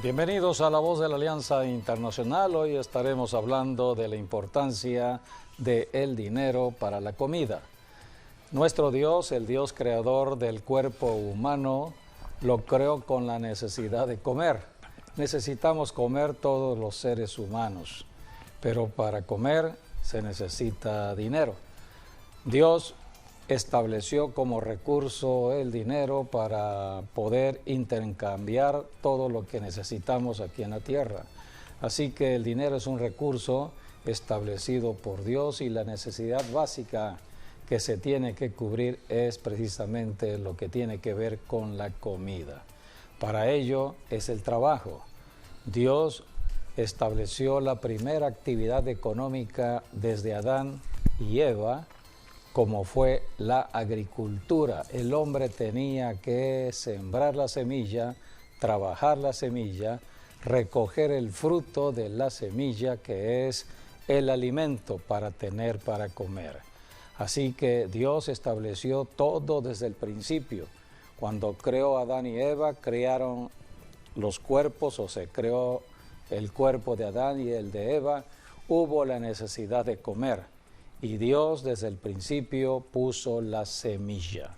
Bienvenidos a La Voz de la Alianza Internacional. Hoy estaremos hablando de la importancia del dinero para la comida. Nuestro Dios, el Dios creador del cuerpo humano, lo creó con la necesidad de comer. Necesitamos comer todos los seres humanos, pero para comer se necesita dinero. Dios estableció como recurso el dinero para poder intercambiar todo lo que necesitamos aquí en la tierra. Así que el dinero es un recurso establecido por Dios y la necesidad básica que se tiene que cubrir es precisamente lo que tiene que ver con la comida. Para ello es el trabajo. Dios estableció la primera actividad económica desde Adán y Eva, como fue la agricultura. El hombre tenía que sembrar la semilla, trabajar la semilla, recoger el fruto de la semilla, que es el alimento para tener para comer. Así que Dios estableció todo desde el principio. Cuando creó a Adán y Eva, crearon los cuerpos, o se creó el cuerpo de Adán y el de Eva, hubo la necesidad de comer. Y Dios desde el principio puso la semilla.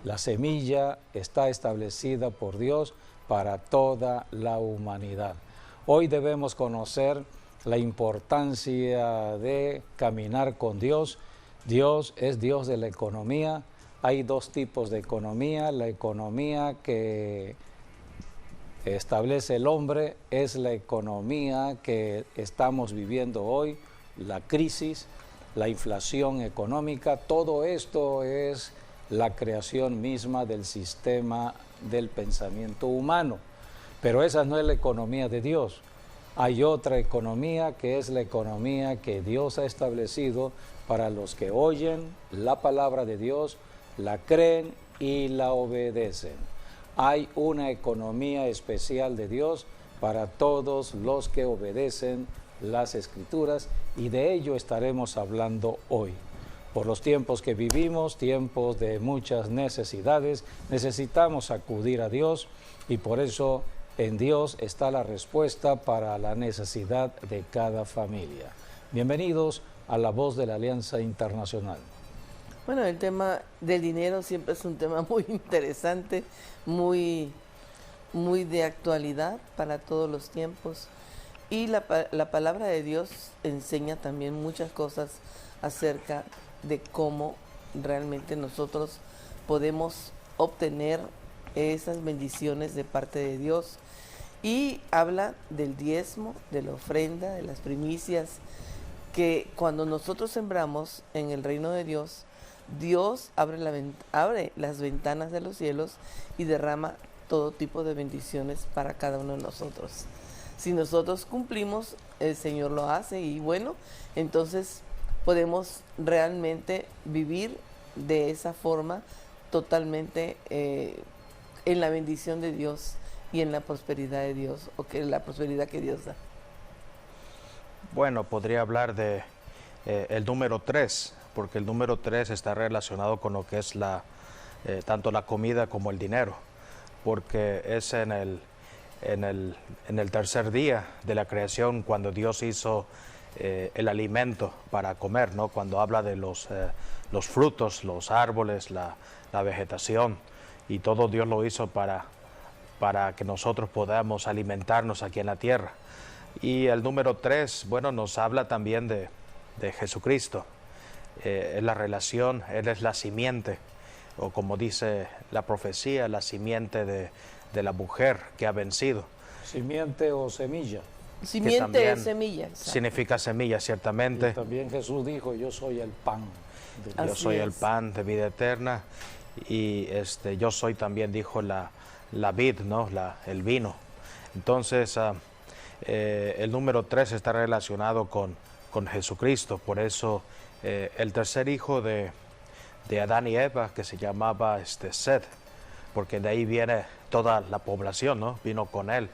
La semilla está establecida por Dios para toda la humanidad. Hoy debemos conocer la importancia de caminar con Dios. Dios es Dios de la economía. Hay dos tipos de economía. La economía que establece el hombre es la economía que estamos viviendo hoy, la crisis, la inflación económica. Todo esto es la creación misma del sistema del pensamiento humano. Pero esa no es la economía de Dios. Hay otra economía que es la economía que Dios ha establecido para los que oyen la palabra de Dios, la creen y la obedecen. Hay una economía especial de Dios para todos los que obedecen las Escrituras, y de ello estaremos hablando hoy. Por los tiempos que vivimos, tiempos de muchas necesidades, necesitamos acudir a Dios, y por eso en Dios está la respuesta para la necesidad de cada familia. Bienvenidos a La Voz de la Alianza Internacional. Bueno, el tema del dinero siempre es un tema muy interesante, muy de actualidad para todos los tiempos. Y la palabra de Dios enseña también muchas cosas acerca de cómo realmente nosotros podemos obtener esas bendiciones de parte de Dios. Y habla del diezmo, de la ofrenda, de las primicias, que cuando nosotros sembramos en el reino de Dios, Dios abre las ventanas de los cielos y derrama todo tipo de bendiciones para cada uno de nosotros. Si nosotros cumplimos, el Señor lo hace, y bueno, entonces podemos realmente vivir de esa forma totalmente en la bendición de Dios y en la prosperidad de Dios, o que la prosperidad que Dios da. Bueno, podría hablar de el número 3, porque el número 3 está relacionado con lo que es tanto la comida como el dinero, porque es en el tercer día de la creación cuando Dios hizo el alimento para comer, ¿no? Cuando habla de los frutos, los árboles, la vegetación, y todo Dios lo hizo para que nosotros podamos alimentarnos aquí en la tierra. Y el número 3, bueno, nos habla también de Jesucristo. Es la relación, Él es la simiente, o como dice la profecía, la simiente de la mujer que ha vencido. Simiente o semilla. Simiente es semilla. Exacto. Significa semilla, ciertamente. Y también Jesús dijo: yo soy el pan de Dios. Yo soy el pan de vida eterna, y yo soy también, dijo, la vid, ¿no? El vino. Entonces, el número 3 está relacionado con Jesucristo. Por eso el tercer hijo de Adán y Eva, que se llamaba Seth, porque de ahí viene toda la población, ¿no? Vino con él.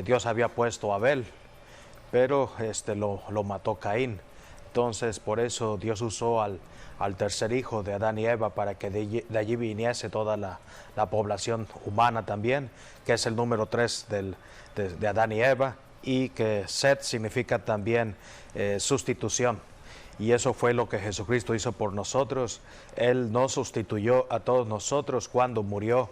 Dios había puesto a Abel, pero lo mató Caín. Entonces, por eso Dios usó al tercer hijo de Adán y Eva para que de allí viniese toda la población humana también, que es el número 3 de Adán y Eva, y que Set significa también sustitución. Y eso fue lo que Jesucristo hizo por nosotros. Él nos sustituyó a todos nosotros cuando murió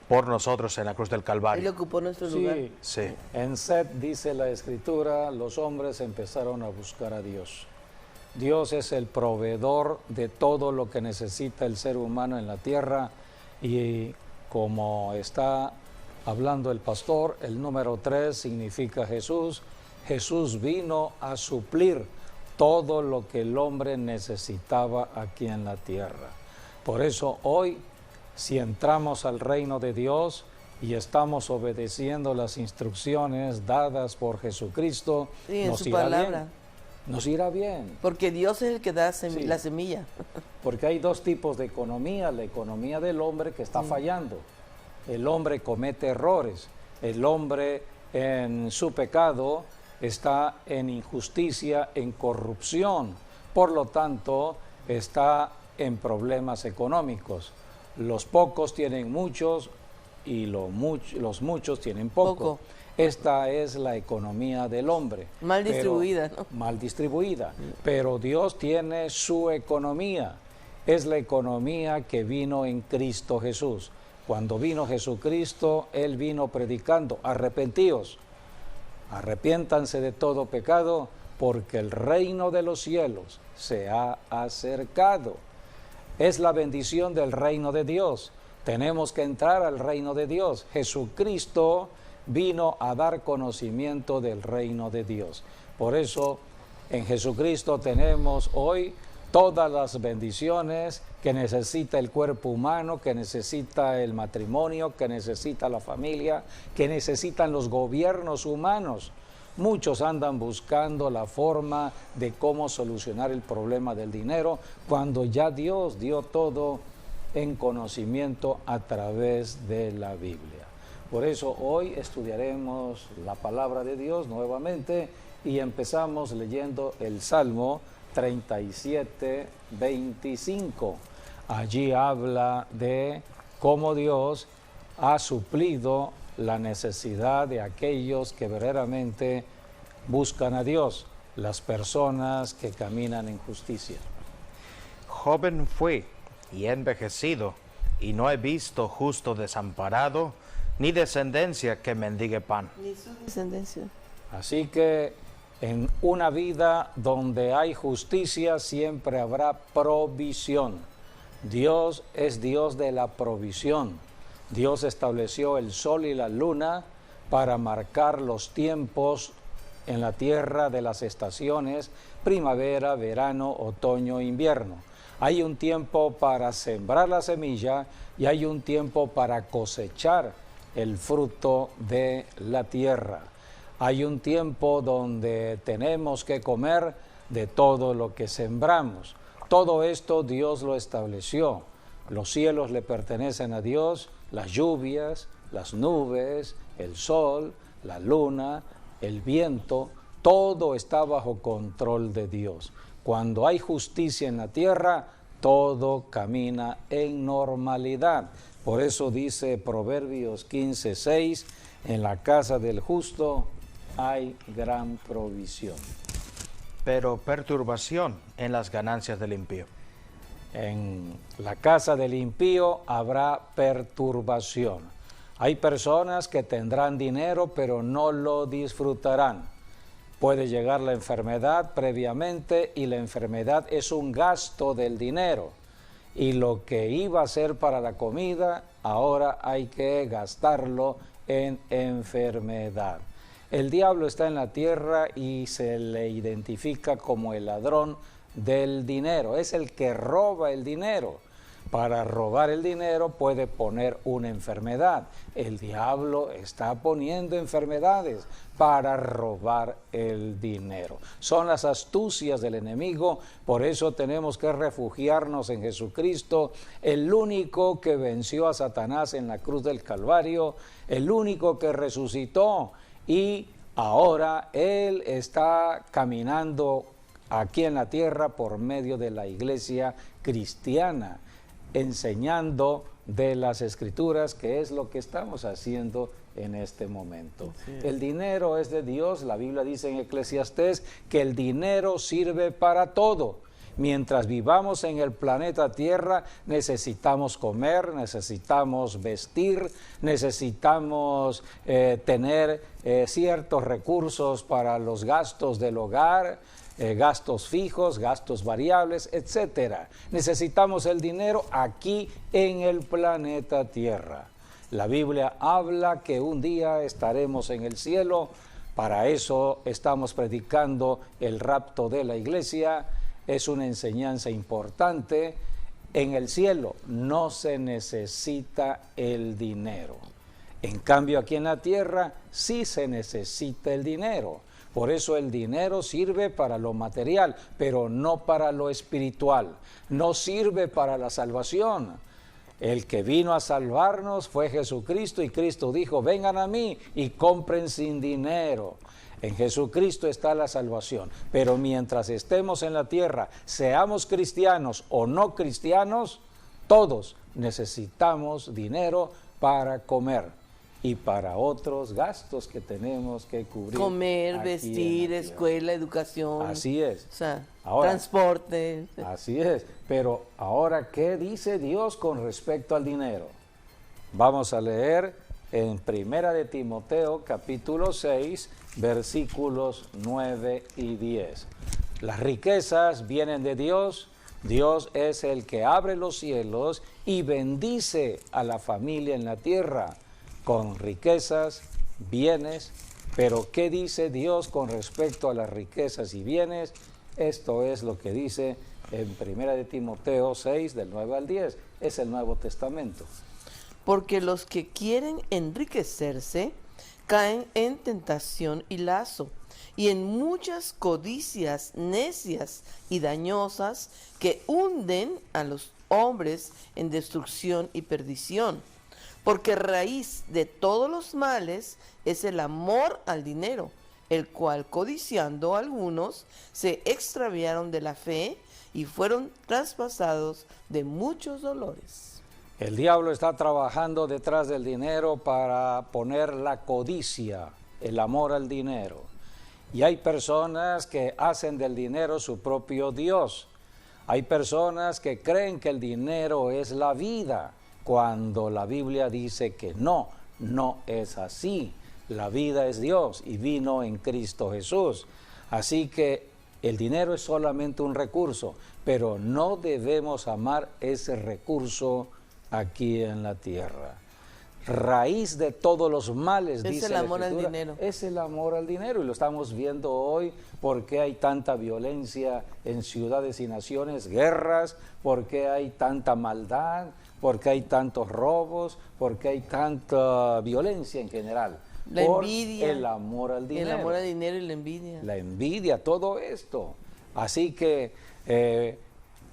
por nosotros en la cruz del Calvario. Él ocupó nuestro lugar. Sí. En Set dice la Escritura, los hombres empezaron a buscar a Dios. Dios es el proveedor de todo lo que necesita el ser humano en la tierra, y como está hablando el pastor, el número 3 significa Jesús. Jesús vino a suplir todo lo que el hombre necesitaba aquí en la tierra. Por eso hoy, si entramos al reino de Dios y estamos obedeciendo las instrucciones dadas por Jesucristo, Sí, en nos su irá palabra. bien. Nos irá bien. Porque Dios es el que da Sí. la semilla. Porque hay dos tipos de economía: la economía del hombre que está fallando. El hombre comete errores. El hombre en su pecado está en injusticia, en corrupción. Por lo tanto, está en problemas económicos. Los pocos tienen muchos y los muchos tienen poco. Esta es la economía del hombre. Mal distribuida, ¿no? Mal distribuida. Pero Dios tiene su economía. Es la economía que vino en Cristo Jesús. Cuando vino Jesucristo, Él vino predicando: arrepentíos, arrepiéntanse de todo pecado, porque el reino de los cielos se ha acercado. Es la bendición del reino de Dios. Tenemos que entrar al reino de Dios. Jesucristo vino a dar conocimiento del reino de Dios. Por eso, en Jesucristo tenemos hoy todas las bendiciones que necesita el cuerpo humano, que necesita el matrimonio, que necesita la familia, que necesitan los gobiernos humanos. Muchos andan buscando la forma de cómo solucionar el problema del dinero, cuando ya Dios dio todo en conocimiento a través de la Biblia. Por eso hoy estudiaremos la palabra de Dios nuevamente y empezamos leyendo el Salmo 37, 25. Allí habla de cómo Dios ha suplido la necesidad de aquellos que verdaderamente buscan a Dios, las personas que caminan en justicia. Joven fui y he envejecido, y no he visto justo desamparado, ni descendencia que mendigue pan. Ni su descendencia. Así que en una vida donde hay justicia siempre habrá provisión. Dios es Dios de la provisión. Dios estableció el sol y la luna para marcar los tiempos en la tierra de las estaciones: primavera, verano, otoño, invierno. Hay un tiempo para sembrar la semilla y hay un tiempo para cosechar el fruto de la tierra. Hay un tiempo donde tenemos que comer de todo lo que sembramos. Todo esto Dios lo estableció. Los cielos le pertenecen a Dios, las lluvias, las nubes, el sol, la luna, el viento, todo está bajo control de Dios. Cuando hay justicia en la tierra, todo camina en normalidad. Por eso dice Proverbios 15:6, en la casa del justo hay gran provisión. Pero perturbación en las ganancias del impío. En la casa del impío habrá perturbación. Hay personas que tendrán dinero pero no lo disfrutarán. Puede llegar la enfermedad previamente y la enfermedad es un gasto del dinero. Y lo que iba a ser para la comida, ahora hay que gastarlo en enfermedad. El diablo está en la tierra y se le identifica como el ladrón del dinero. Es el que roba el dinero. Para robar el dinero puede poner una enfermedad. El diablo está poniendo enfermedades para robar el dinero. Son las astucias del enemigo, por eso tenemos que refugiarnos en Jesucristo, el único que venció a Satanás en la cruz del Calvario, el único que resucitó, y ahora Él está caminando aquí en la tierra por medio de la iglesia cristiana, enseñando de las Escrituras, que es lo que estamos haciendo en este momento. El dinero es de Dios. La Biblia dice en Eclesiastés que el dinero sirve para todo. Mientras vivamos en el planeta Tierra, necesitamos comer, necesitamos vestir, necesitamos tener ciertos recursos para los gastos del hogar, gastos fijos, gastos variables, etcétera. Necesitamos el dinero aquí en el planeta Tierra. La Biblia habla que un día estaremos en el cielo. Para eso estamos predicando el rapto de la iglesia. Es una enseñanza importante. En el cielo no se necesita el dinero. En cambio, aquí en la tierra sí se necesita el dinero. Por eso el dinero sirve para lo material, pero no para lo espiritual. No sirve para la salvación. El que vino a salvarnos fue Jesucristo, y Cristo dijo: vengan a mí y compren sin dinero. En Jesucristo está la salvación. Pero mientras estemos en la tierra, seamos cristianos o no cristianos, todos necesitamos dinero para comer y para otros gastos que tenemos que cubrir. Comer, vestir, escuela, educación. Así es. O sea, ahora, transporte. Así es. Pero ahora, ¿qué dice Dios con respecto al dinero? Vamos a leer en Primera de Timoteo, capítulo 6, versículos 9 y 10. Las riquezas vienen de Dios. Dios es el que abre los cielos y bendice a la familia en la tierra con riquezas, bienes. Pero ¿qué dice Dios con respecto a las riquezas y bienes? Esto es lo que dice en Primera de Timoteo 6, del 9 al 10. Es el Nuevo Testamento. Porque los que quieren enriquecerse caen en tentación y lazo, y en muchas codicias necias y dañosas que hunden a los hombres en destrucción y perdición. Porque raíz de todos los males es el amor al dinero, el cual, codiciando algunos, se extraviaron de la fe y fueron traspasados de muchos dolores. El diablo está trabajando detrás del dinero para poner la codicia, el amor al dinero. Y hay personas que hacen del dinero su propio Dios. Hay personas que creen que el dinero es la vida, cuando la Biblia dice que no es así. La vida es Dios y vino en Cristo Jesús. Así que el dinero es solamente un recurso, pero no debemos amar ese recurso aquí en la tierra. Raíz de todos los males, dice el amor al dinero. Es el amor al dinero, y lo estamos viendo hoy. Porque hay tanta violencia en ciudades y naciones, guerras, porque hay tanta maldad, porque hay tantos robos, porque hay tanta violencia en general. La envidia. El amor al dinero. El amor al dinero y la envidia. La envidia, todo esto. Así que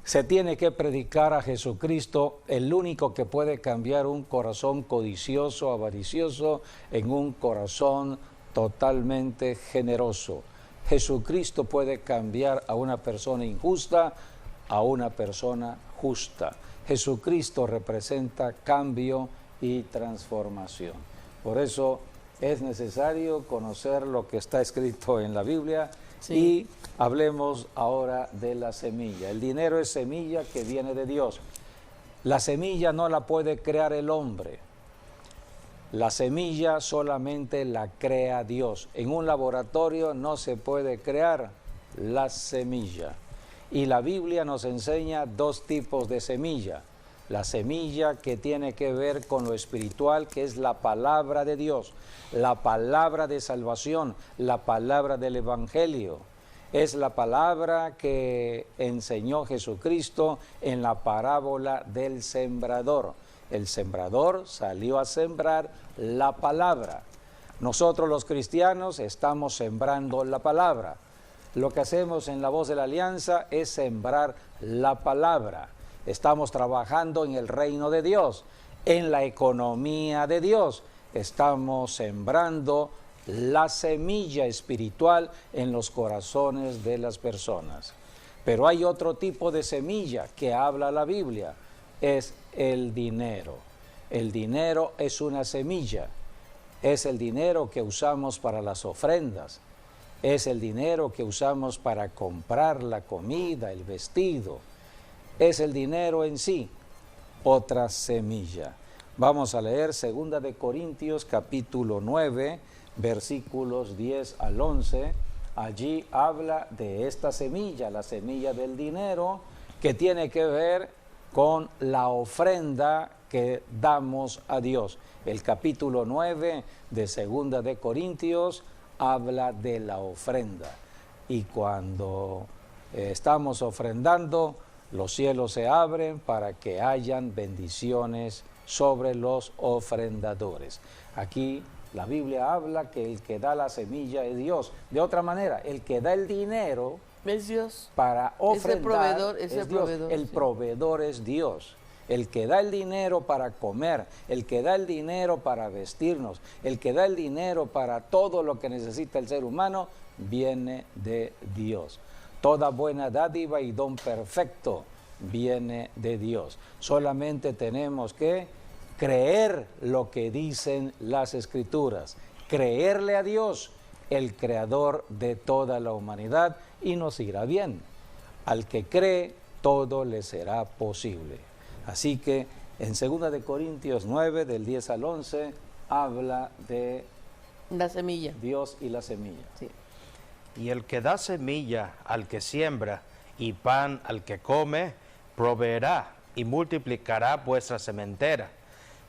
se tiene que predicar a Jesucristo, el único que puede cambiar un corazón codicioso, avaricioso, en un corazón totalmente generoso. Jesucristo puede cambiar a una persona injusta a una persona justa. Jesucristo representa cambio y transformación. Por eso es necesario conocer lo que está escrito en la Biblia. Sí. Y hablemos ahora de la semilla. El dinero es semilla que viene de Dios. La semilla no la puede crear el hombre. La semilla solamente la crea Dios. En un laboratorio no se puede crear la semilla. Y la Biblia nos enseña dos tipos de semilla. La semilla que tiene que ver con lo espiritual, que es la palabra de Dios, la palabra de salvación, la palabra del Evangelio. Es la palabra que enseñó Jesucristo en la parábola del sembrador. El sembrador salió a sembrar la palabra. Nosotros los cristianos estamos sembrando la palabra. Lo que hacemos en La Voz de la Alianza es sembrar la palabra. Estamos trabajando en el reino de Dios, en la economía de Dios. Estamos sembrando la semilla espiritual en los corazones de las personas. Pero hay otro tipo de semilla que habla la Biblia, es el dinero. El dinero es una semilla, es el dinero que usamos para las ofrendas, es el dinero que usamos para comprar la comida, el vestido, es el dinero en sí, otra semilla. Vamos a leer 2 de Corintios capítulo 9, versículos 10 al 11. Allí habla de esta semilla, la semilla del dinero, que tiene que ver con la ofrenda que damos a Dios. El capítulo 9 de 2 de Corintios habla de la ofrenda. Y cuando estamos ofrendando, los cielos se abren para que hayan bendiciones sobre los ofrendadores. Aquí la Biblia habla que el que da la semilla es Dios. De otra manera, el que da el dinero es Dios. Para ofrendar es Dios. proveedor, el sí. proveedor es Dios. El que da el dinero para comer, el que da el dinero para vestirnos, el que da el dinero para todo lo que necesita el ser humano, viene de Dios. Toda buena dádiva y don perfecto viene de Dios. Solamente tenemos que creer lo que dicen las Escrituras, creerle a Dios, el creador de toda la humanidad, y nos irá bien. Al que cree, todo le será posible. Así que en 2 de Corintios 9, del 10 al 11, habla de la semilla. Dios y la semilla. Sí. Y el que da semilla al que siembra y pan al que come, proveerá y multiplicará vuestra sementera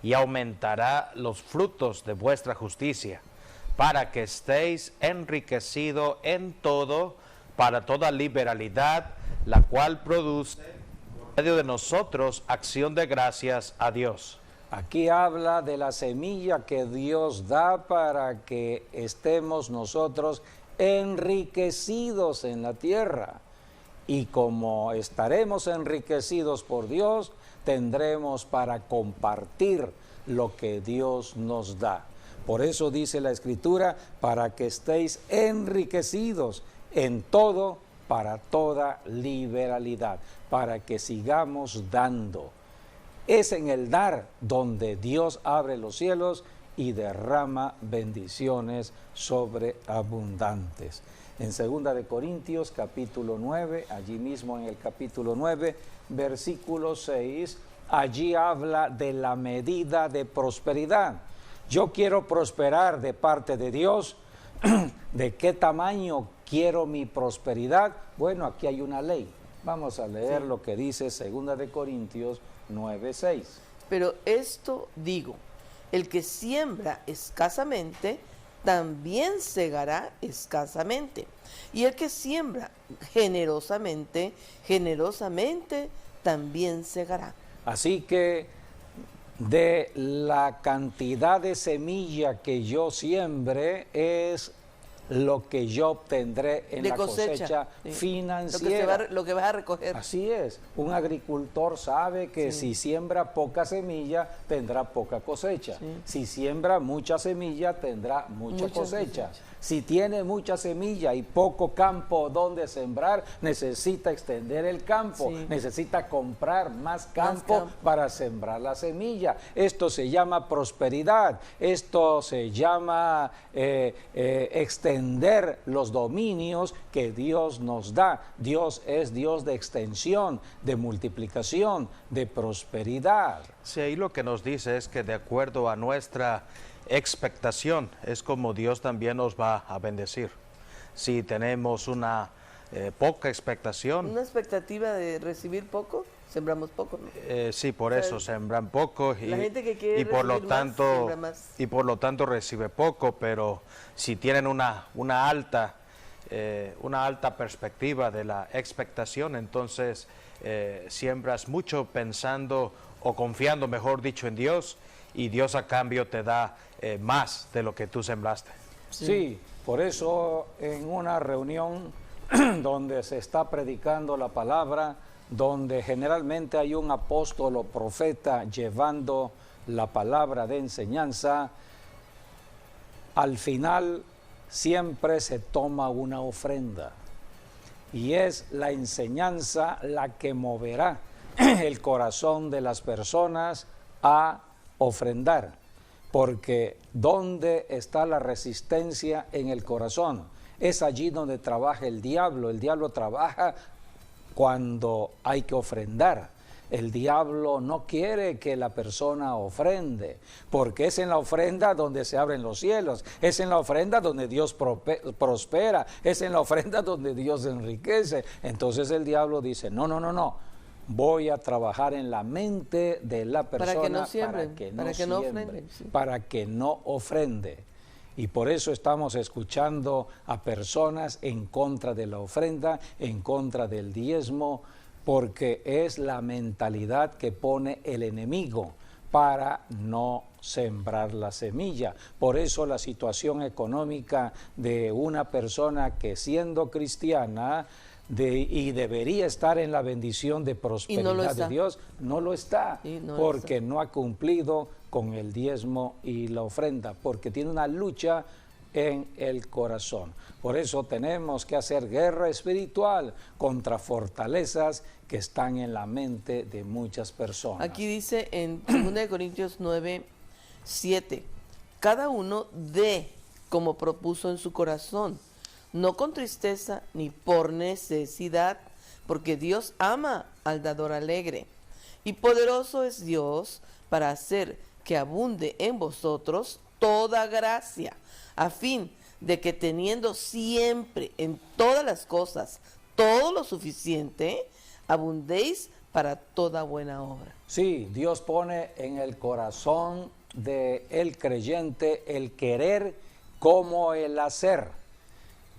y aumentará los frutos de vuestra justicia, para que estéis enriquecidos en todo, para toda liberalidad, la cual produce por medio de nosotros acción de gracias a Dios. Aquí habla de la semilla que Dios da para que estemos nosotros enriquecidos en la tierra. Y como estaremos enriquecidos por Dios, tendremos para compartir lo que Dios nos da. Por eso dice la Escritura, para que estéis enriquecidos en todo, para toda liberalidad, para que sigamos dando. Es en el dar donde Dios abre los cielos y derrama bendiciones sobreabundantes. En 2 de Corintios capítulo 9, allí mismo en el capítulo 9, versículo 6, allí habla de la medida de prosperidad. Yo quiero prosperar de parte de Dios. ¿De qué tamaño quiero mi prosperidad? Bueno, aquí hay una ley. Vamos a leer lo que dice 2 de Corintios 9, 6. Pero esto digo, el que siembra escasamente, también segará escasamente. Y el que siembra generosamente, generosamente también segará. Así que de la cantidad de semilla que yo siembre es lo que yo obtendré en De la cosecha sí. financiera. Lo que vas a recoger. Así es, un agricultor sabe que si siembra poca semilla, tendrá poca cosecha. Sí. Si siembra mucha semilla, tendrá mucha cosecha. Si tiene mucha semilla y poco campo donde sembrar, necesita extender el campo, necesita comprar más campo para sembrar la semilla. Esto se llama prosperidad, esto se llama extender los dominios que Dios nos da. Dios es Dios de extensión, de multiplicación, de prosperidad. Sí, ahí lo que nos dice es que de acuerdo a nuestra expectación es como Dios también nos va a bendecir. Si tenemos una poca expectación, una expectativa de recibir poco, sembramos poco, ¿no? sí, por eso sembran poco la gente que quiere y por lo recibir más, tanto siembra más. Y por lo tanto recibe poco, pero si tienen una alta perspectiva de la expectación, entonces siembras mucho pensando o confiando, mejor dicho, en Dios, y Dios a cambio te da más de lo que tú sembraste. Sí, por eso en una reunión donde se está predicando la palabra, donde generalmente hay un apóstol o profeta llevando la palabra de enseñanza, al final siempre se toma una ofrenda. Y es la enseñanza la que moverá el corazón de las personas a ofrendar. Porque ¿dónde está la resistencia en el corazón? Es allí donde trabaja el diablo. El diablo trabaja cuando hay que ofrendar. El diablo no quiere que la persona ofrende, porque es en la ofrenda donde se abren los cielos, es en la ofrenda donde Dios prospera, es en la ofrenda donde Dios enriquece. Entonces el diablo dice, no, voy a trabajar en la mente de la persona para que no siembren, para que no ofrende. Y por eso estamos escuchando a personas en contra de la ofrenda, en contra del diezmo, porque es la mentalidad que pone el enemigo para no sembrar la semilla. Por eso la situación económica de una persona que siendo cristiana y debería estar en la bendición de prosperidad de Dios, no lo está, porque no ha cumplido con el diezmo y la ofrenda, porque tiene una lucha en el corazón. Por eso tenemos que hacer guerra espiritual contra fortalezas que están en la mente de muchas personas. Aquí dice en 2 Corintios 9:7, cada uno dé como propuso en su corazón, no con tristeza ni por necesidad, porque Dios ama al dador alegre. Y poderoso es Dios para hacer que abunde en vosotros toda gracia, a fin de que teniendo siempre en todas las cosas todo lo suficiente, abundéis para toda buena obra. Sí, Dios pone en el corazón del creyente el querer como el hacer.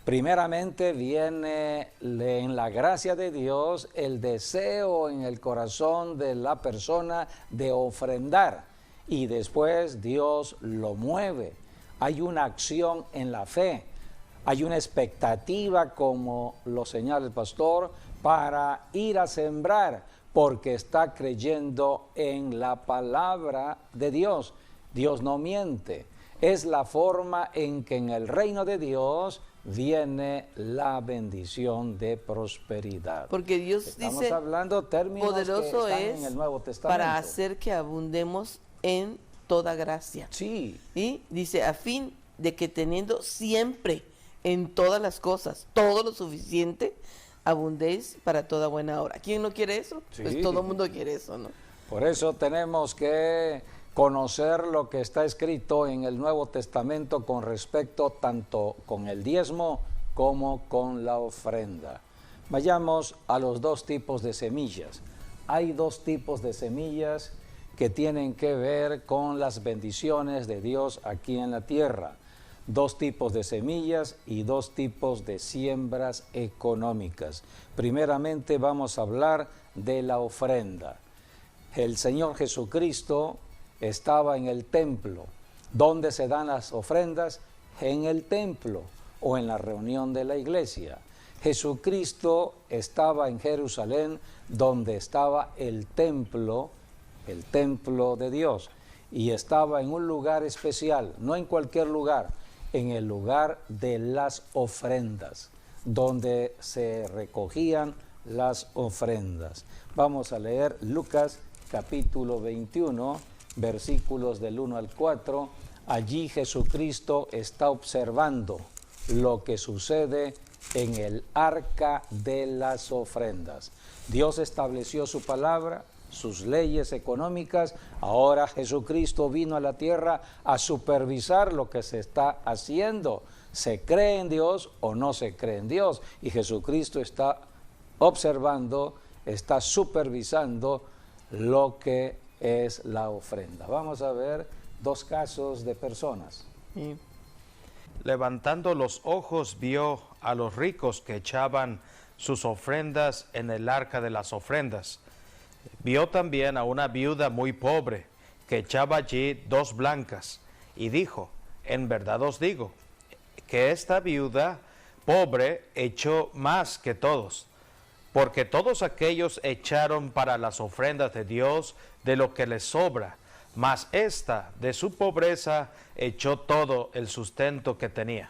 Primeramente viene en la gracia de Dios el deseo en el corazón de la persona de ofrendar, y después Dios lo mueve. Hay una acción en la fe, hay una expectativa, como lo señala el pastor, para ir a sembrar, porque está creyendo en la palabra de Dios. Dios no miente. Es la forma en que en el reino de Dios viene la bendición de prosperidad. Porque Dios Estamos dice, hablando términos poderoso que están es en el Nuevo Testamento. para hacer que abundemos en toda gracia. Sí. Y dice, a fin de que teniendo siempre en todas las cosas todo lo suficiente, abundéis para toda buena obra. ¿Quién no quiere eso? Sí. Pues todo el mundo quiere eso, ¿no? Por eso tenemos que conocer lo que está escrito en el Nuevo Testamento con respecto tanto con el diezmo como con la ofrenda. Vayamos a los dos tipos de semillas. Hay dos tipos de semillas que tienen que ver con las bendiciones de Dios aquí en la tierra. Dos tipos de semillas y dos tipos de siembras económicas. Primeramente vamos a hablar de la ofrenda. El Señor Jesucristo estaba en el templo. ¿Dónde se dan las ofrendas? En el templo o en la reunión de la iglesia. Jesucristo estaba en Jerusalén, donde estaba el templo de Dios, y estaba en un lugar especial, no en cualquier lugar, en el lugar de las ofrendas, donde se recogían las ofrendas. Vamos a leer Lucas capítulo 21, versículos del 1 al 4. Allí Jesucristo está observando lo que sucede en el arca de las ofrendas. Dios estableció su palabra, sus leyes económicas. Ahora Jesucristo vino a la tierra a supervisar lo que se está haciendo. ¿Se cree en Dios o no se cree en Dios? Y Jesucristo está observando, está supervisando lo que es la ofrenda. Vamos a ver dos casos de personas. Sí. Levantando los ojos vio a los ricos que echaban sus ofrendas en el arca de las ofrendas. Vio también a una viuda muy pobre que echaba allí 2 blancas, y dijo, en verdad os digo, que esta viuda pobre echó más que todos, porque todos aquellos echaron para las ofrendas de Dios de lo que les sobra, mas esta de su pobreza echó todo el sustento que tenía.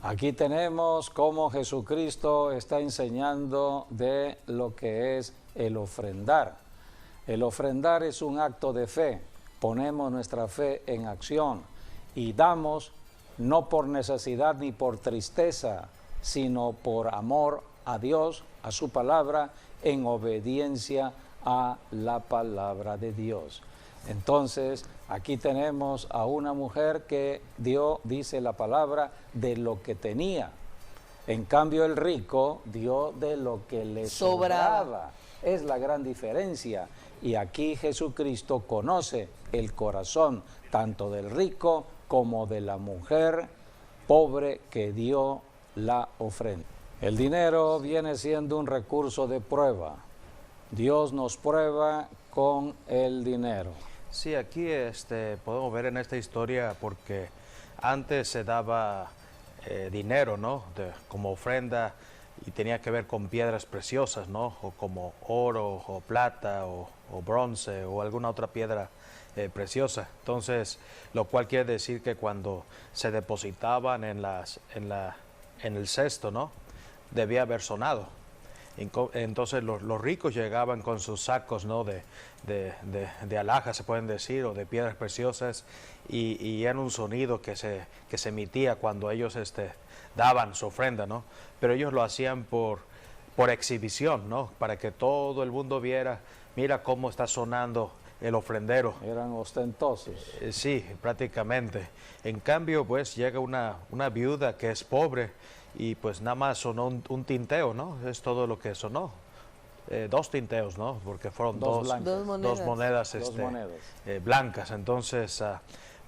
Aquí tenemos cómo Jesucristo está enseñando de lo que es el ofrendar. El ofrendar es un acto de fe. Ponemos nuestra fe en acción y damos no por necesidad ni por tristeza, sino por amor a Dios, a su palabra, en obediencia a la palabra de Dios. Entonces, aquí tenemos a una mujer que dio, dice la palabra, de lo que tenía. En cambio, el rico dio de lo que le sobraba. Es la gran diferencia. Y aquí Jesucristo conoce el corazón tanto del rico como de la mujer pobre que dio la ofrenda. El dinero viene siendo un recurso de prueba. Dios nos prueba con el dinero. Sí, aquí podemos ver en esta historia porque antes se daba dinero, ¿no? Como ofrenda y tenía que ver con piedras preciosas, ¿no? O como oro o plata o bronce o alguna otra piedra preciosa. Entonces, lo cual quiere decir que cuando se depositaban en el cesto, ¿no? Debía haber sonado. Entonces los ricos llegaban con sus sacos, ¿no? de alhajas, se pueden decir, o de piedras preciosas, y era un sonido que se emitía cuando ellos daban su ofrenda, ¿no? Pero ellos lo hacían por exhibición, ¿no? Para que todo el mundo viera, mira cómo está sonando el ofrendero. Eran ostentosos. Sí, prácticamente. En cambio, pues llega una viuda que es pobre y pues nada más sonó un tinteo, ¿no? Es todo lo que sonó. 2 tinteos, ¿no? Porque fueron dos monedas, blancas. Entonces,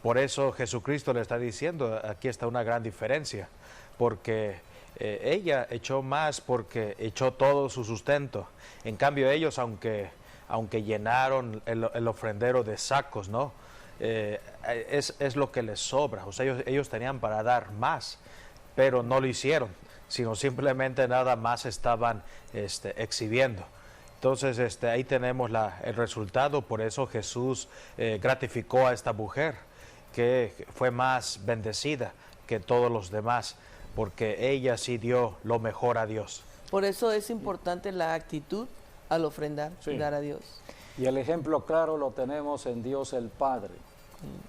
por eso Jesucristo le está diciendo, aquí está una gran diferencia, porque ella echó más porque echó todo su sustento. En cambio ellos, aunque llenaron el ofrendero de sacos, ¿no? Es lo que les sobra. O sea, ellos tenían para dar más, pero no lo hicieron, sino simplemente nada más estaban exhibiendo. Entonces ahí tenemos el resultado. Por eso Jesús gratificó a esta mujer, que fue más bendecida que todos los demás, porque ella sí dio lo mejor a Dios. Por eso es importante la actitud al ofrendar, sí, dar a Dios. Y el ejemplo claro lo tenemos en Dios el Padre,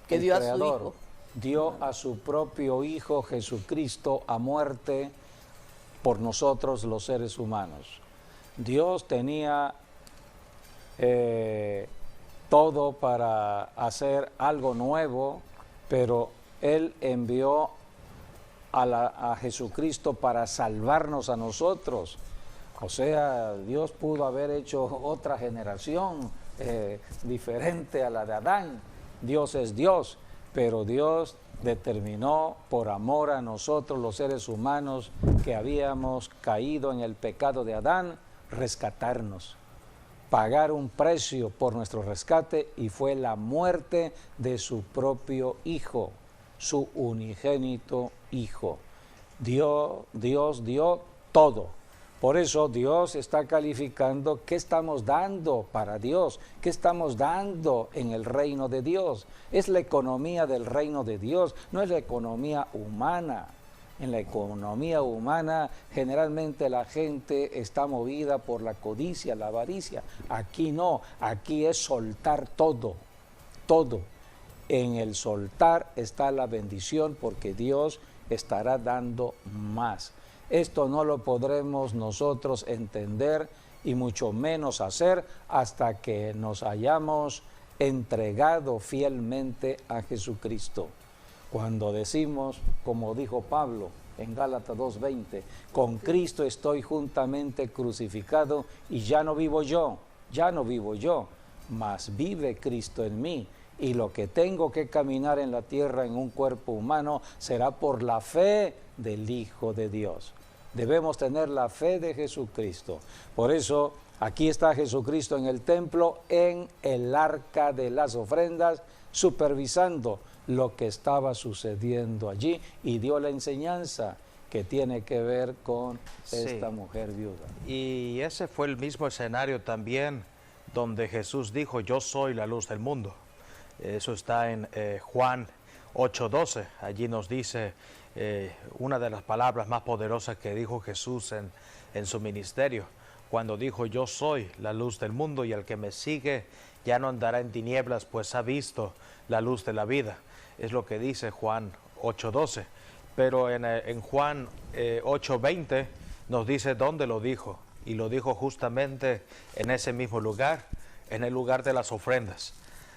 que dio creador, a su Hijo. Dio a su propio Hijo Jesucristo a muerte por nosotros los seres humanos. Dios tenía todo para hacer algo nuevo, pero Él envió a Jesucristo para salvarnos a nosotros. O sea, Dios pudo haber hecho otra generación diferente a la de Adán. Dios es Dios, pero Dios determinó por amor a nosotros los seres humanos que habíamos caído en el pecado de Adán, rescatarnos, pagar un precio por nuestro rescate, y fue la muerte de su propio Hijo, su unigénito Hijo. Dios dio todo. Por eso Dios está calificando qué estamos dando para Dios, qué estamos dando en el reino de Dios. Es la economía del reino de Dios, no es la economía humana. En la economía humana generalmente la gente está movida por la codicia, la avaricia. Aquí no, aquí es soltar todo, todo. En el soltar está la bendición, porque Dios estará dando más. Esto no lo podremos nosotros entender y mucho menos hacer hasta que nos hayamos entregado fielmente a Jesucristo. Cuando decimos, como dijo Pablo en Gálatas 2:20, con Cristo estoy juntamente crucificado y ya no vivo yo, mas vive Cristo en mí. Y lo que tengo que caminar en la tierra en un cuerpo humano será por la fe del Hijo de Dios. Debemos tener la fe de Jesucristo. Por eso aquí está Jesucristo en el templo, en el arca de las ofrendas, supervisando lo que estaba sucediendo allí, y dio la enseñanza que tiene que ver con esta mujer viuda. Y ese fue el mismo escenario también donde Jesús dijo, yo soy la luz del mundo. Eso está en Juan 8:12. Allí nos dice una de las palabras más poderosas que dijo Jesús en su ministerio, cuando dijo: yo soy la luz del mundo, y el que me sigue ya no andará en tinieblas, pues ha visto la luz de la vida. Es lo que dice Juan 8:12. Pero en Juan 8:20 nos dice dónde lo dijo, y lo dijo justamente en ese mismo lugar, en el lugar de las ofrendas.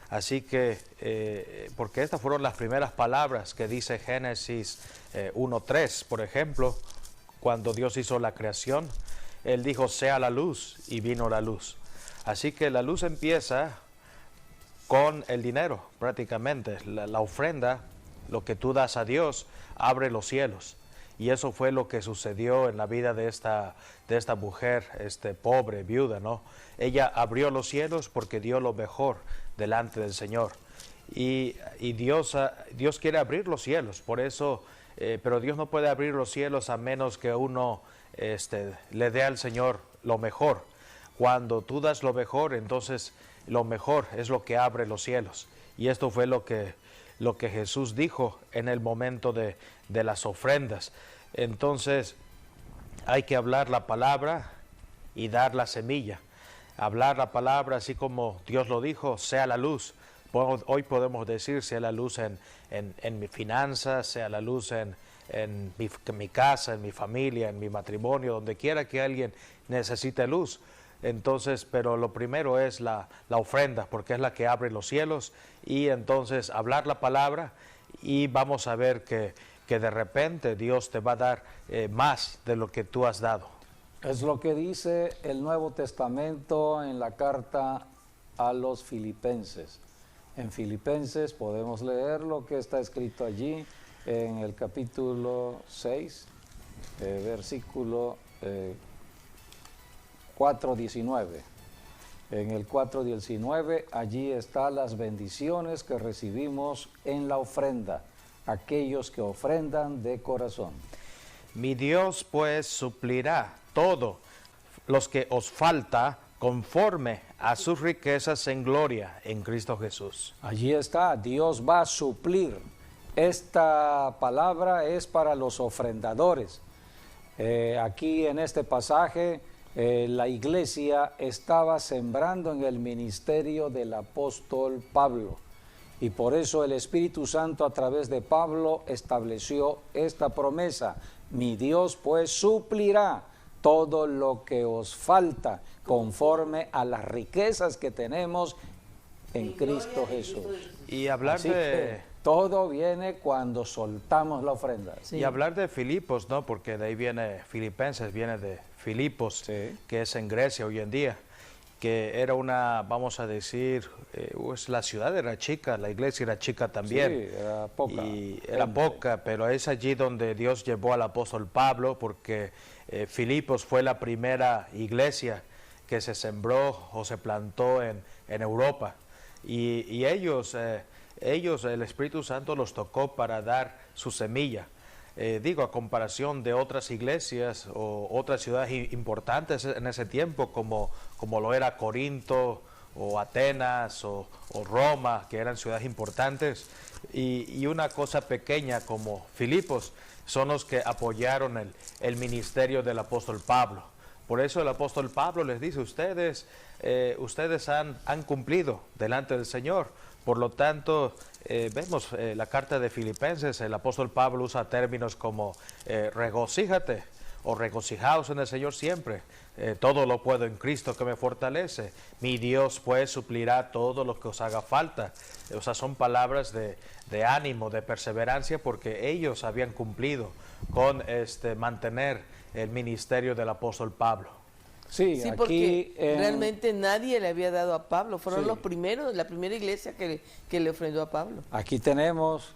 Así que, porque estas fueron las primeras palabras que dice Génesis 1:3, por ejemplo, cuando Dios hizo la creación, Él dijo: sea la luz, y vino la luz. Así que la luz empieza con el dinero, prácticamente. La ofrenda, lo que tú das a Dios, abre los cielos. Y eso fue lo que sucedió en la vida de esta mujer, pobre, viuda, ¿no? Ella abrió los cielos porque dio lo mejor delante del Señor. Y Dios quiere abrir los cielos, por eso, pero Dios no puede abrir los cielos a menos que uno le dé al Señor lo mejor. Cuando tú das lo mejor, entonces lo mejor es lo que abre los cielos. Y esto fue lo que Jesús dijo en el momento de las ofrendas. Entonces hay que hablar la palabra y dar la semilla. Hablar la palabra así como Dios lo dijo: sea la luz. Hoy podemos decir: sea la luz en mis finanzas, sea la luz en mi casa, en mi familia, en mi matrimonio, donde quiera que alguien necesite luz. Entonces, pero lo primero es la ofrenda, porque es la que abre los cielos. Y entonces hablar la palabra, y vamos a ver que de repente Dios te va a dar más de lo que tú has dado. Es lo que dice el Nuevo Testamento en la carta a los Filipenses. En Filipenses podemos leer lo que está escrito allí en el capítulo 6, versículo 4:19. En el 4:19, allí están las bendiciones que recibimos en la ofrenda, aquellos que ofrendan de corazón. Mi Dios pues suplirá todo los que os falta conforme a sus riquezas en gloria en Cristo Jesús. Allí está, Dios va a suplir. Esta palabra es para los ofrendadores. Aquí en este pasaje, la iglesia estaba sembrando en el ministerio del apóstol Pablo. Y por eso el Espíritu Santo a través de Pablo estableció esta promesa: mi Dios pues suplirá todo lo que os falta conforme a las riquezas que tenemos en Cristo Jesús. Y hablar Así que todo viene cuando soltamos la ofrenda. Sí. Y hablar de Filipos, ¿no? Porque de ahí viene Filipenses, viene de Filipos, sí, que es en Grecia hoy en día, que era una, vamos a decir, pues la ciudad era chica, la iglesia era chica también. Sí, era poca. Y era poca, pero es allí donde Dios llevó al apóstol Pablo, porque Filipos fue la primera iglesia que se sembró o se plantó en Europa. Y ellos, el Espíritu Santo los tocó para dar su semilla. A comparación de otras iglesias o otras ciudades importantes en ese tiempo, como lo era Corinto o Atenas o Roma, que eran ciudades importantes, y una cosa pequeña como Filipos, son los que apoyaron el ministerio del apóstol Pablo. Por eso el apóstol Pablo les dice: ustedes han cumplido delante del Señor. Por lo tanto, vemos la carta de Filipenses, el apóstol Pablo usa términos como regocíjate o regocijaos en el Señor siempre. Todo lo puedo en Cristo que me fortalece. Mi Dios pues suplirá todo lo que os haga falta. O sea, son palabras de ánimo, de perseverancia, porque ellos habían cumplido con mantener el ministerio del apóstol Pablo. Sí, aquí porque realmente nadie le había dado a Pablo. Fueron los primeros, la primera iglesia que le ofrendó a Pablo. Aquí tenemos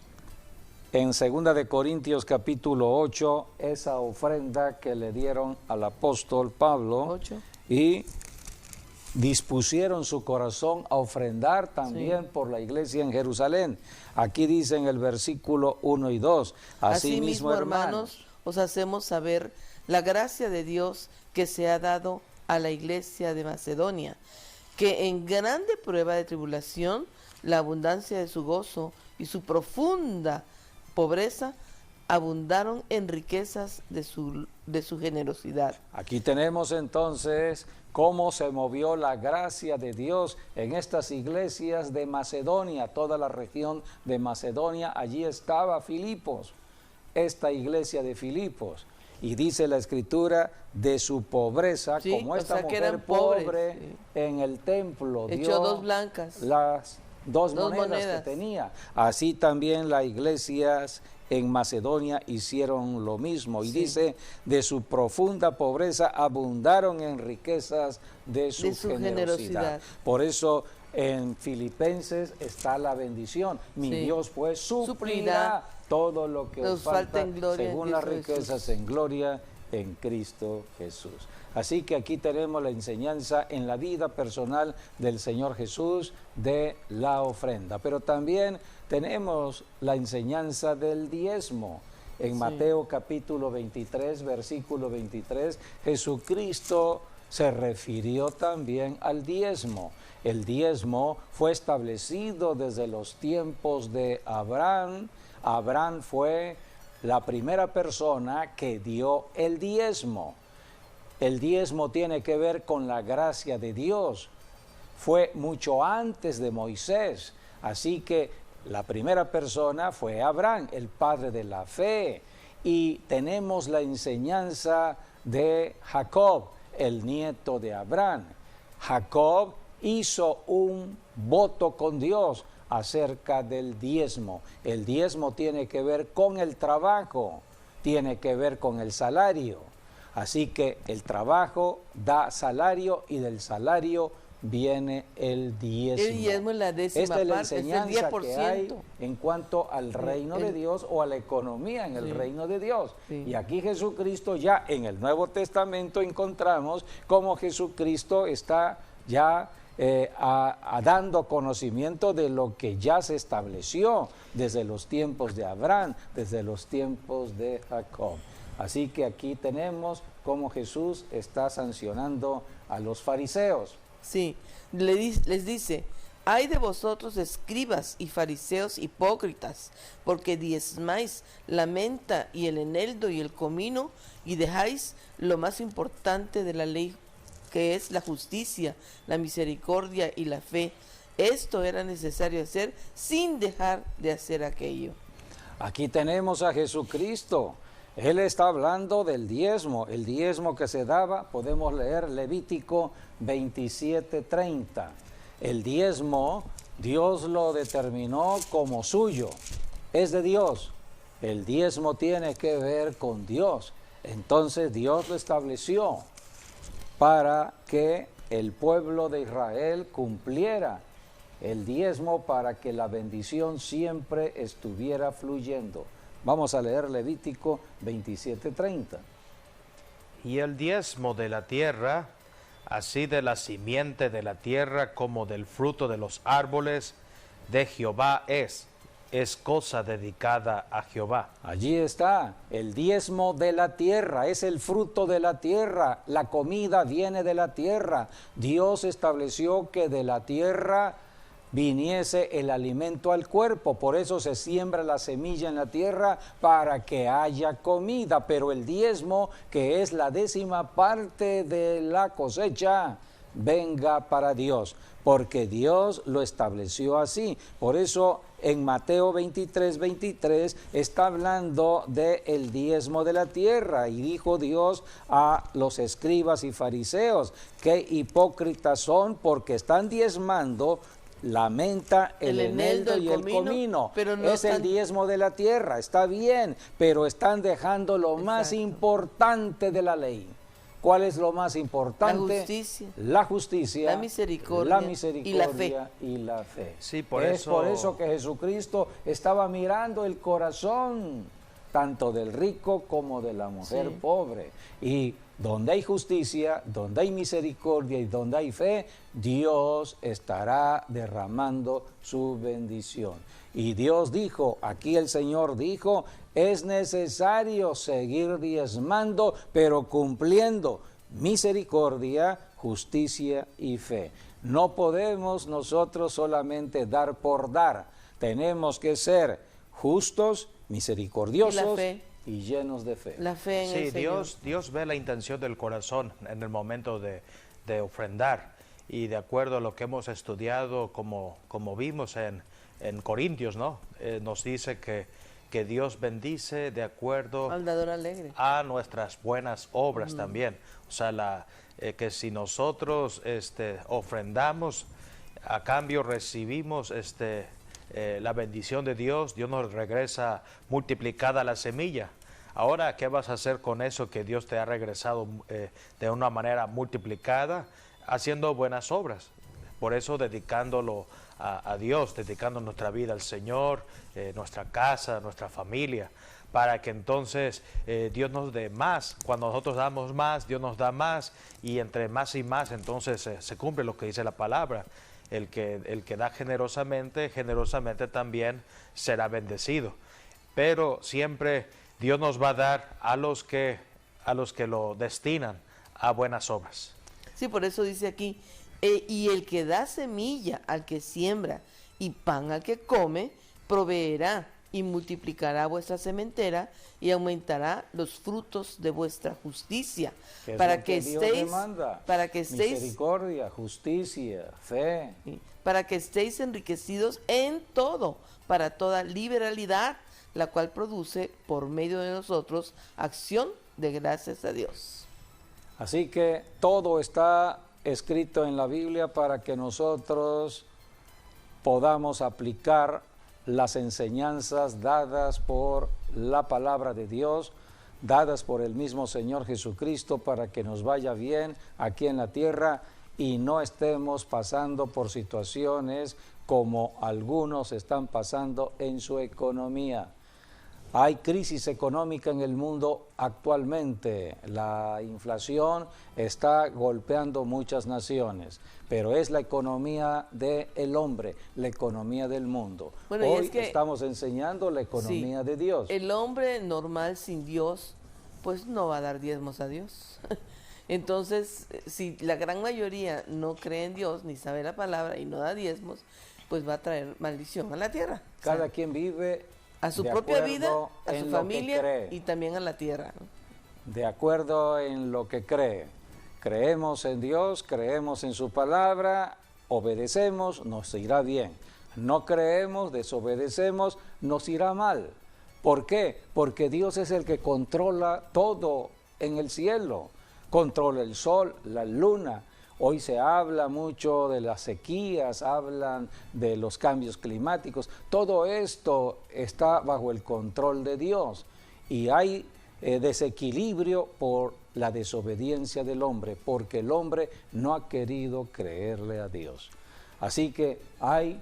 en 2 de Corintios capítulo 8 esa ofrenda que le dieron al apóstol Pablo. 8. Y dispusieron su corazón a ofrendar también por la iglesia en Jerusalén. Aquí dice en el versículo 1 y 2. Asimismo, hermanos, os hacemos saber la gracia de Dios que se ha dado a la iglesia de Macedonia, que en grande prueba de tribulación la abundancia de su gozo y su profunda pobreza abundaron en riquezas de su generosidad. Aquí tenemos entonces cómo se movió la gracia de Dios en estas iglesias de Macedonia, toda la región de Macedonia. Allí estaba Filipos, esta iglesia de Filipos. Y dice la Escritura, de su pobreza, Sí, como o esta sea que mujer eran pobres, pobre sí. en el templo Echó dio 2 blancas. las dos Dos monedas monedas. que tenía. Así también las iglesias en Macedonia hicieron lo mismo. Y Sí. dice, de su profunda pobreza abundaron en riquezas de su generosidad. generosidad. Por eso en Filipenses está la bendición. Mi Sí. Dios pues suplirá Suplirá todo lo que nos os falta falta en gloria en según las Cristo riquezas Jesús. en gloria en Cristo Jesús. Así que aquí tenemos la enseñanza en la vida personal del Señor Jesús de la ofrenda. Pero también tenemos la enseñanza del diezmo. En Sí. Mateo capítulo 23, versículo 23, Jesucristo se refirió también al diezmo. El diezmo fue establecido desde los tiempos de Abraham. Abraham fue la primera persona que dio el diezmo. El diezmo tiene que ver con la gracia de Dios. Fue mucho antes de Moisés. Así que la primera persona fue Abraham, el padre de la fe. Y tenemos la enseñanza de Jacob, el nieto de Abraham. Jacob hizo un voto con Dios acerca del diezmo. El diezmo tiene que ver con el trabajo, tiene que ver con el salario. Así que el trabajo da salario y del salario viene el diezmo. El diezmo es la décima Esta es la parte, es el enseñanza 10%. que hay en cuanto al reino de el- Dios o a la economía en el Sí. reino de Dios. Sí. Y aquí Jesucristo ya en el Nuevo Testamento encontramos cómo Jesucristo está ya dando conocimiento de lo que ya se estableció desde los tiempos de Abraham, desde los tiempos de Jacob. Así que aquí tenemos cómo Jesús está sancionando a los fariseos. Sí, les dice, ay de vosotros escribas y fariseos hipócritas, porque diezmáis la menta y el eneldo y el comino, y dejáis lo más importante de la ley, que es la justicia, la misericordia y la fe. Esto era necesario hacer sin dejar de hacer aquello. Aquí tenemos a Jesucristo. Él está hablando del diezmo, el diezmo que se daba. Podemos leer Levítico 27:30. El diezmo, Dios lo determinó como suyo, es de Dios. El diezmo tiene que ver con Dios. Entonces Dios lo estableció para que el pueblo de Israel cumpliera el diezmo, para que la bendición siempre estuviera fluyendo. Vamos a leer Levítico 27:30. Y el diezmo de la tierra, así de la simiente de la tierra como del fruto de los árboles, de Jehová es cosa dedicada a Jehová. Allí está, el diezmo de la tierra, es el fruto de la tierra, la comida viene de la tierra. Dios estableció que de la tierra viniese el alimento al cuerpo, por eso se siembra la semilla en la tierra para que haya comida, pero el diezmo, que es la 10ª parte de la cosecha, venga para Dios, porque Dios lo estableció así. Por eso en Mateo 23:23 está hablando del diezmo de la tierra, y dijo Dios a los escribas y fariseos, qué hipócritas son, porque están diezmando la menta, el eneldo y el comino, pero no es el están... diezmo de la tierra, está bien, pero están dejando lo más Exacto. importante de la ley. ¿Cuál es lo más importante? La justicia. La justicia, La misericordia la y la misericordia y la fe. Sí, por es eso- por eso que Jesucristo estaba mirando el corazón, tanto del rico como de la mujer Sí. pobre. Y donde hay justicia, donde hay misericordia y donde hay fe, Dios estará derramando su bendición. Y Dios dijo, aquí el Señor dijo, es necesario seguir diezmando, pero cumpliendo misericordia, justicia y fe. No podemos nosotros solamente dar por dar. Tenemos que ser justos, misericordiosos y llenos de fe. La fe en Sí, el Señor. Dios ve la intención del corazón en el momento de ofrendar. Y de acuerdo a lo que hemos estudiado, como vimos en Corintios, ¿no? Nos dice que Dios bendice de acuerdo Al dador alegre. a nuestras buenas obras también. O sea, que si nosotros ofrendamos, a cambio recibimos la bendición de Dios, Dios nos regresa multiplicada la semilla. Ahora, ¿qué vas a hacer con eso que Dios te ha regresado de una manera multiplicada? Haciendo buenas obras. Por eso dedicándolo a Dios, dedicando nuestra vida al Señor, nuestra casa, nuestra familia, para que entonces Dios nos dé más. Cuando nosotros damos más, Dios nos da más, y entre más y más entonces se cumple lo que dice la palabra. El que da generosamente, generosamente también será bendecido. Pero siempre Dios nos va a dar a los que lo destinan a buenas obras. Sí, por eso dice aquí, y el que da semilla al que siembra y pan al que come, proveerá y multiplicará vuestra sementera y aumentará los frutos de vuestra justicia, ¿Qué es para lo que Dios estéis, demanda? para que estéis, Misericordia, justicia, fe. para que estéis enriquecidos en todo, para toda liberalidad, la cual produce por medio de nosotros acción de gracias a Dios. Así que todo está escrito en la Biblia para que nosotros podamos aplicar las enseñanzas dadas por la palabra de Dios, dadas por el mismo Señor Jesucristo, para que nos vaya bien aquí en la tierra y no estemos pasando por situaciones como algunos están pasando en su economía. Hay crisis económica en el mundo actualmente, la inflación está golpeando muchas naciones, pero es la economía del hombre, la economía del mundo. Bueno, Hoy es que, estamos enseñando la economía de Dios. El hombre normal sin Dios, pues no va a dar diezmos a Dios. Entonces, si la gran mayoría no cree en Dios, ni sabe la palabra y no da diezmos, pues va a traer maldición a la tierra. Cada quien vive a su de propia acuerdo vida, a en su lo que familia cree. y también a la tierra, ¿no? De acuerdo en lo que cree. Creemos en Dios, creemos en su palabra, obedecemos, nos irá bien. No creemos, desobedecemos, nos irá mal. ¿Por qué? Porque Dios es el que controla todo en el cielo. Controla el sol, la luna. Hoy se habla mucho de las sequías, hablan de los cambios climáticos. Todo esto está bajo el control de Dios. Y hay desequilibrio por la desobediencia del hombre, porque el hombre no ha querido creerle a Dios. Así que hay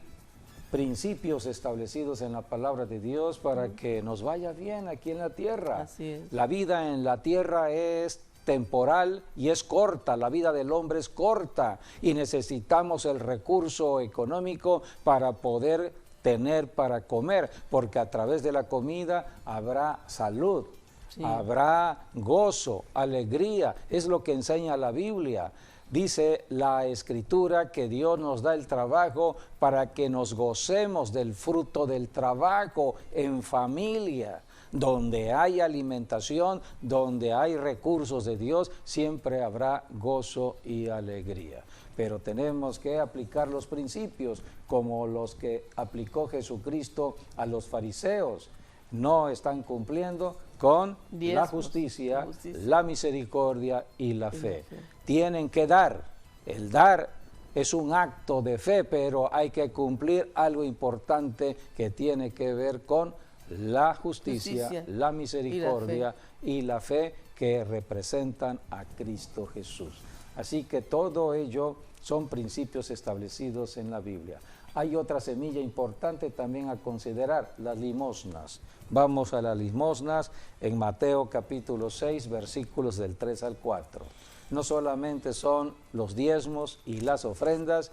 principios establecidos en la palabra de Dios para que nos vaya bien aquí en la tierra. Así es. La vida en la tierra es temporal y es corta, la vida del hombre es corta y necesitamos el recurso económico para poder tener para comer, porque a través de la comida habrá salud, sí, habrá gozo, alegría, es lo que enseña la Biblia. Dice la Escritura que Dios nos da el trabajo para que nos gocemos del fruto del trabajo en familia. Donde hay alimentación, donde hay recursos de Dios, siempre habrá gozo y alegría. Pero tenemos que aplicar los principios como los que aplicó Jesucristo a los fariseos. No están cumpliendo con la justicia, la misericordia y la fe. Tienen que dar. El dar es un acto de fe, pero hay que cumplir algo importante que tiene que ver con la justicia, la misericordia y la fe que representan a Cristo Jesús. Así que todo ello son principios establecidos en la Biblia. Hay otra semilla importante también a considerar, las limosnas. Vamos a las limosnas en Mateo capítulo 6, versículos del 3 al 4. No solamente son los diezmos y las ofrendas,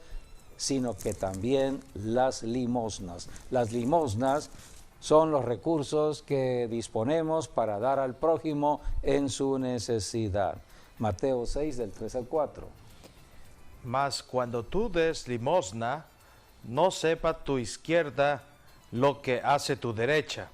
sino que también las limosnas. Las limosnas son los recursos que disponemos para dar al prójimo en su necesidad. Mateo 6, del 3 al 4. Mas cuando tú des limosna, no sepa tu izquierda lo que hace tu derecha,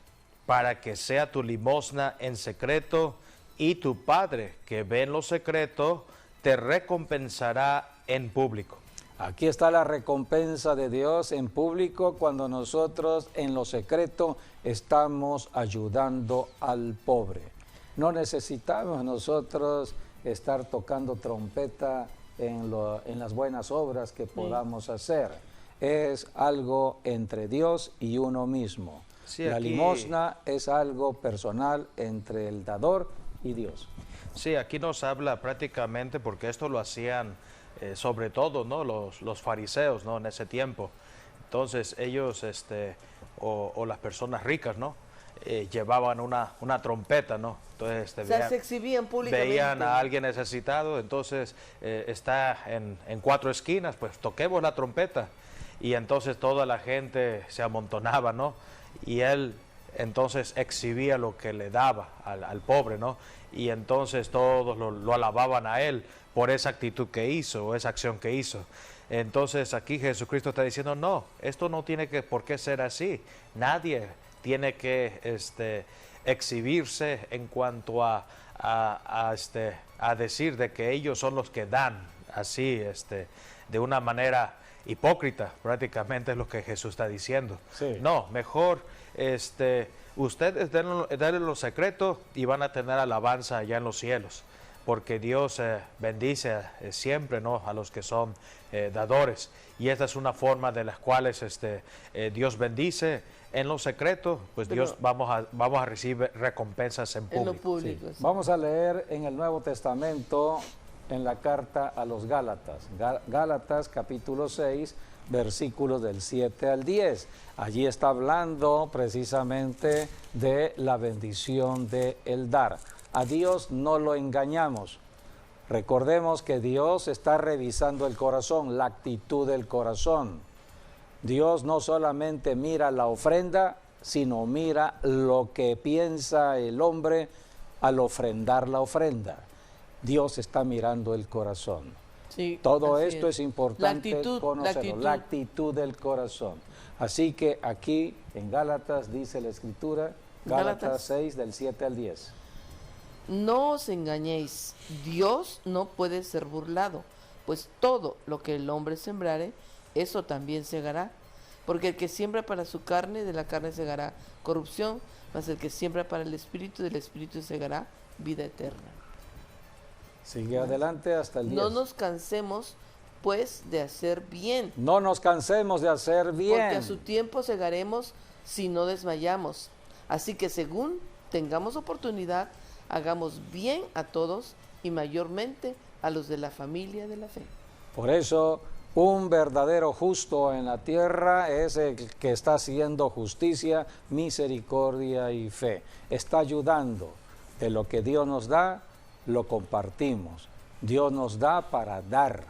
para que sea tu limosna en secreto, y tu Padre que ve en lo secreto te recompensará en público. Aquí está la recompensa de Dios en público cuando nosotros en lo secreto estamos ayudando al pobre. No necesitamos nosotros estar tocando trompeta en las buenas obras que podamos hacer. Es algo entre Dios y uno mismo. Sí, la aquí... limosna es algo personal entre el dador y Dios. Sí, aquí nos habla prácticamente, porque esto lo hacían sobre todo, ¿no?, los fariseos, ¿no?, en ese tiempo. Entonces ellos, o las personas ricas, ¿no?, llevaban una trompeta, ¿no? Entonces se exhibían públicamente. Veían a alguien necesitado, entonces está en 4 esquinas, pues toquemos la trompeta. Y entonces toda la gente se amontonaba, ¿no? Y él entonces exhibía lo que le daba al pobre, ¿no? Y entonces todos lo alababan a él por esa actitud que hizo, o esa acción que hizo. Entonces aquí Jesucristo está diciendo, no, esto no tiene por qué ser así. Nadie tiene que exhibirse en cuanto a decir de que ellos son los que dan, así, de una manera hipócrita, prácticamente es lo que Jesús está diciendo. Sí. No, mejor ustedes denle lo secreto y van a tener alabanza allá en los cielos, porque Dios bendice siempre, ¿no?, a los que son dadores, y esta es una forma de las cuales Dios bendice en lo secreto, pues pero Dios vamos a recibir recompensas en público. En lo público, sí. Vamos a leer en el Nuevo Testamento, en la carta a los Gálatas, Gálatas capítulo 6, versículos del 7 al 10. Allí está hablando precisamente de la bendición de el dar. A Dios no lo engañamos. Recordemos que Dios está revisando el corazón, la actitud del corazón. Dios no solamente mira la ofrenda, sino mira lo que piensa el hombre al ofrendar la ofrenda. Dios está mirando el corazón. Sí, todo esto es importante conocerlo, la actitud del corazón. Así que aquí en Gálatas dice la Escritura, Gálatas 6 del 7 al 10. No os engañéis, Dios no puede ser burlado, pues todo lo que el hombre sembrare, eso también segará. Porque el que siembra para su carne, de la carne segará corrupción, mas el que siembra para el Espíritu, del Espíritu segará vida eterna. Sigue adelante hasta el 10. No nos cansemos, pues, de hacer bien. No nos cansemos de hacer bien. Porque a su tiempo segaremos si no desmayamos. Así que según tengamos oportunidad, hagamos bien a todos y mayormente a los de la familia de la fe. Por eso, un verdadero justo en la tierra es el que está haciendo justicia, misericordia y fe. Está ayudando. De lo que Dios nos da, lo compartimos. Dios nos da para dar.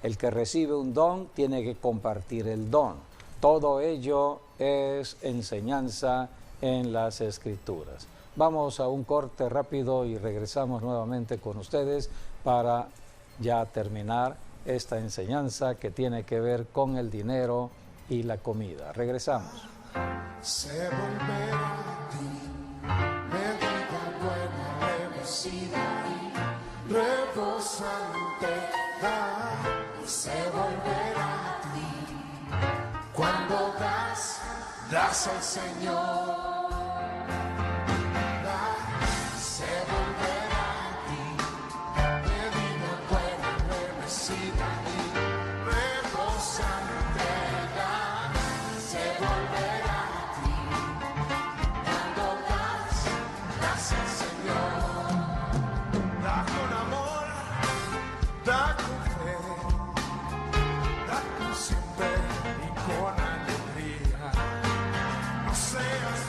El que recibe un don tiene que compartir el don. Todo ello es enseñanza en las Escrituras. Vamos a un corte rápido y regresamos nuevamente con ustedes para ya terminar esta enseñanza que tiene que ver con el dinero y la comida. Regresamos. Se volverá a ti, medida buena, remecida y rebosante da. Se volverá a ti, cuando das al Señor. Seas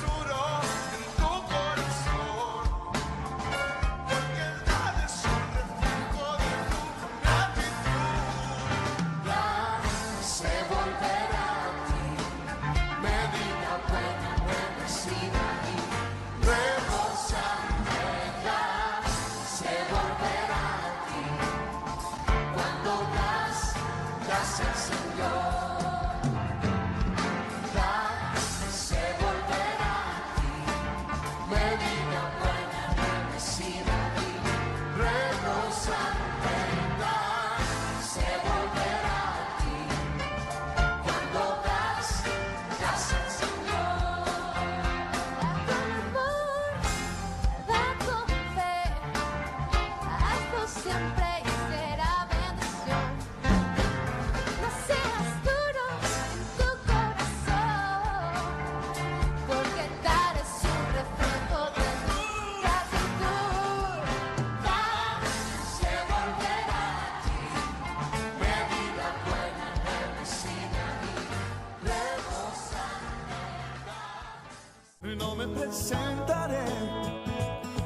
No me presentaré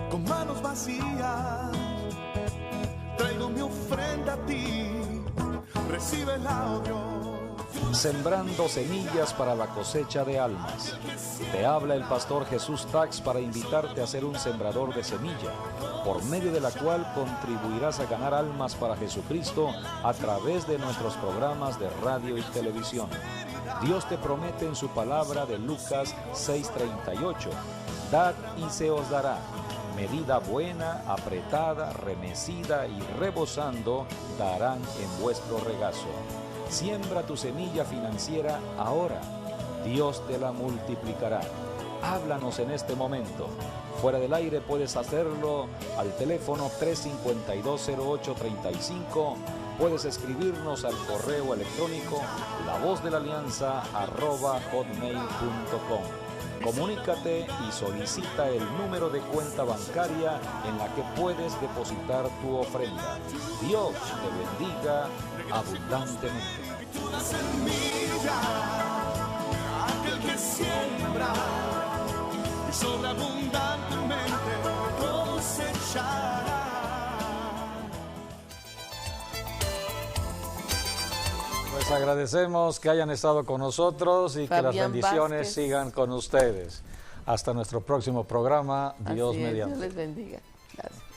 con manos vacías, traigo mi ofrenda a ti, recíbela, oh Dios. Sembrando semillas para la cosecha de almas. Te habla el pastor Jesús Tax para invitarte a ser un sembrador de semilla, por medio de la cual contribuirás a ganar almas para Jesucristo a través de nuestros programas de radio y televisión. Dios te promete en su palabra de Lucas 6:38, dad y se os dará, medida buena, apretada, remecida y rebosando, darán en vuestro regazo. Siembra tu semilla financiera ahora, Dios te la multiplicará. Háblanos en este momento. Fuera del aire puedes hacerlo al teléfono 352-0835. Puedes escribirnos al correo electrónico lavozdelalianza@hotmail.com. Comunícate y solicita el número de cuenta bancaria en la que puedes depositar tu ofrenda. Dios te bendiga abundantemente. Una semilla, aquel que siembra y sobreabundantemente cosechará. Pues agradecemos que hayan estado con nosotros y que las Fabián bendiciones Vázquez. sigan con ustedes. Hasta nuestro próximo programa. Dios Así es, mediante. Dios les bendiga. Gracias.